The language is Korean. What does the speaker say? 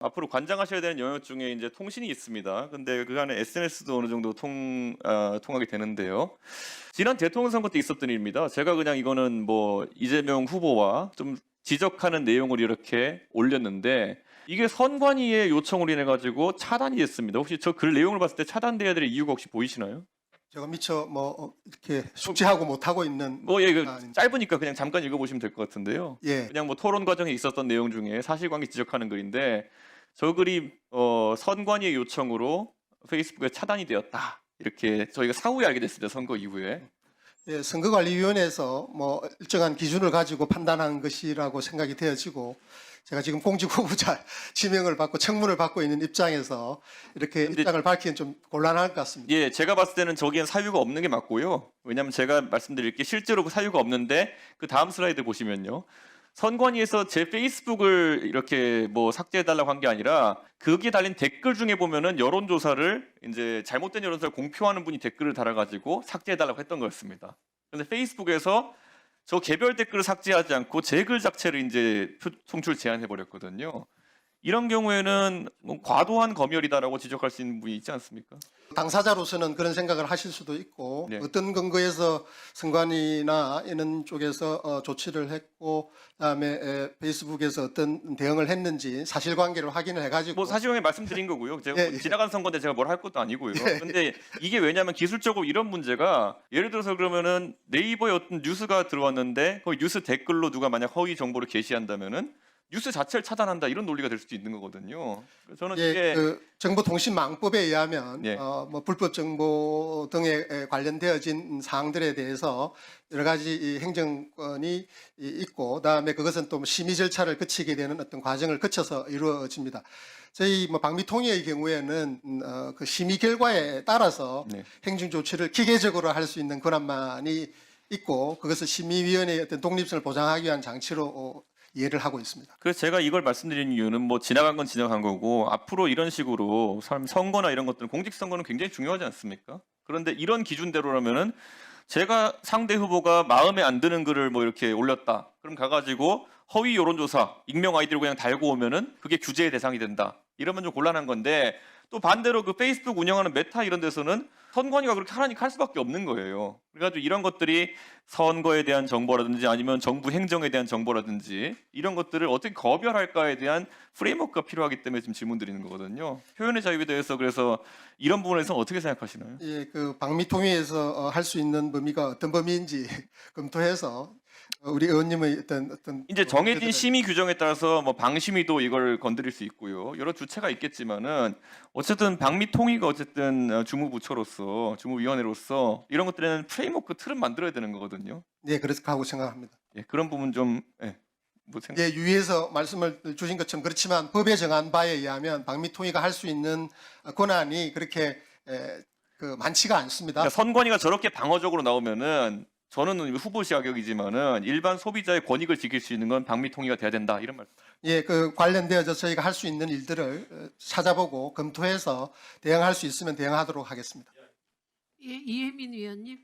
앞으로 관장하셔야 되는 영역 중에 이제 통신이 있습니다. 근데 그 안에 SNS도 어느 정도 통하게 되는데요. 지난 대통령 선거 때 있었던 일입니다. 제가 그냥 이거는 뭐 이재명 후보와 좀 지적하는 내용을 이렇게 올렸는데 이게 선관위의 요청으로 인해 가지고 차단이 됐습니다. 혹시 저 글 내용을 봤을 때 차단돼야 될 이유가 혹시 보이시나요? 제가 미처 이렇게 숙지하고 못하고 있는 짧으니까 그냥 잠깐 읽어보시면 될 것 같은데요. 예. 그냥 뭐 토론 과정에 있었던 내용 중에 사실관계 지적하는 글인데 저 글이 선관위의 요청으로 페이스북에 차단이 되었다. 이렇게 저희가 사후에 알게 됐습니다. 선거 이후에. 예, 선거관리위원회에서 일정한 기준을 가지고 판단한 것이라고 생각이 되어지고 제가 지금 공직 후보자 지명을 받고 청문을 받고 있는 입장에서 이렇게 입장을 밝히기는 좀 곤란할 것 같습니다. 예, 제가 봤을 때는 저기엔 사유가 없는 게 맞고요. 왜냐하면 제가 말씀드릴 게 실제로 그 사유가 없는데 그 다음 슬라이드 보시면요. 선관위에서 제 페이스북을 이렇게 뭐 삭제해달라고 한 게 아니라 거기에 달린 댓글 중에 보면은 여론조사를 이제 잘못된 여론조사를 공표하는 분이 댓글을 달아가지고 삭제해달라고 했던 거였습니다. 그런데 페이스북에서 저 개별 댓글을 삭제하지 않고 제 글 자체를 이제 송출 제한해 버렸거든요. 이런 경우에는 뭐 과도한 검열이다라고 지적할 수 있는 분이 있지 않습니까? 당사자로서는 그런 생각을 하실 수도 있고 네. 어떤 근거에서 선관위나 이런 쪽에서 조치를 했고 그다음에 페이스북에서 어떤 대응을 했는지 사실관계를 확인을 해가지고 뭐 사실관계 말씀드린 거고요. 제가 예, 예. 지나간 선거인데 제가 뭘 할 것도 아니고요. 예. 근데 이게 왜냐하면 기술적으로 이런 문제가 예를 들어서 그러면은 네이버에 어떤 뉴스가 들어왔는데 거기 뉴스 댓글로 누가 만약 허위 정보를 게시한다면은 뉴스 자체를 차단한다 이런 논리가 될 수도 있는 거거든요. 그래서 저는 예, 이게 그 정보통신망법에 의하면 예. 불법 정보 등에 관련되어진 사항들에 대해서 여러 가지 이 행정권이 있고 그다음에 그것은 또 심의 절차를 거치게 되는 어떤 과정을 거쳐서 이루어집니다. 저희 방미통일의 경우에는 그 심의 결과에 따라서 네. 행정 조치를 기계적으로 할 수 있는 권한만이 있고 그것을 심의위원회의 어떤 독립성을 보장하기 위한 장치로 이해를 하고 있습니다. 그래서 제가 이걸 말씀드리는 이유는 뭐 지나간 건 지나간 거고 앞으로 이런 식으로 선거나 이런 것들은 공직선거는 굉장히 중요하지 않습니까? 그런데 이런 기준대로라면은 제가 상대 후보가 마음에 안 드는 글을 뭐 이렇게 올렸다. 그럼 가가지고 허위 여론조사 익명 아이디를 그냥 달고 오면은 그게 규제의 대상이 된다. 이러면 좀 곤란한 건데 또 반대로 그 페이스북 운영하는 메타 이런 데서는 선관위가 그렇게 하라니 할 수밖에 없는 거예요. 그래가지고 이런 것들이 선거에 대한 정보라든지 아니면 정부 행정에 대한 정보라든지 이런 것들을 어떻게 거별할까에 대한 프레임워크가 필요하기 때문에 지금 질문 드리는 거거든요. 표현의 자유에 대해서 그래서 이런 부분에서 어떻게 생각하시나요? 예, 그 방미통일에서 할 수 있는 범위가 어떤 범위인지 검토해서 우리 의원님의 어떤 이제 정해진 심의 규정에 따라서 뭐 방심위도 이걸 건드릴 수 있고요. 여러 주체가 있겠지만은 어쨌든 방미통일가 어쨌든 주무부처로서 주무위원회로서 이런 것들에는 프레임워크 틀은 만들어야 되는 거거든요. 네, 그렇게 하고 생각합니다. 예, 그런 부분 좀 뭐 생각. 예, 유의해서 말씀을 주신 것처럼 그렇지만 법에 정한 바에 의하면 방미통일가 할 수 있는 권한이 그렇게 그 많지가 않습니다. 그러니까 선관위가 저렇게 방어적으로 나오면은 저는 후보 자격이지만은 일반 소비자의 권익을 지킬 수 있는 건 방미통일가 돼야 된다 이런 말씀. 예, 그 관련되어서 저희가 할 수 있는 일들을 찾아보고 검토해서 대응할 수 있으면 대응하도록 하겠습니다. 예, 이혜민 위원님.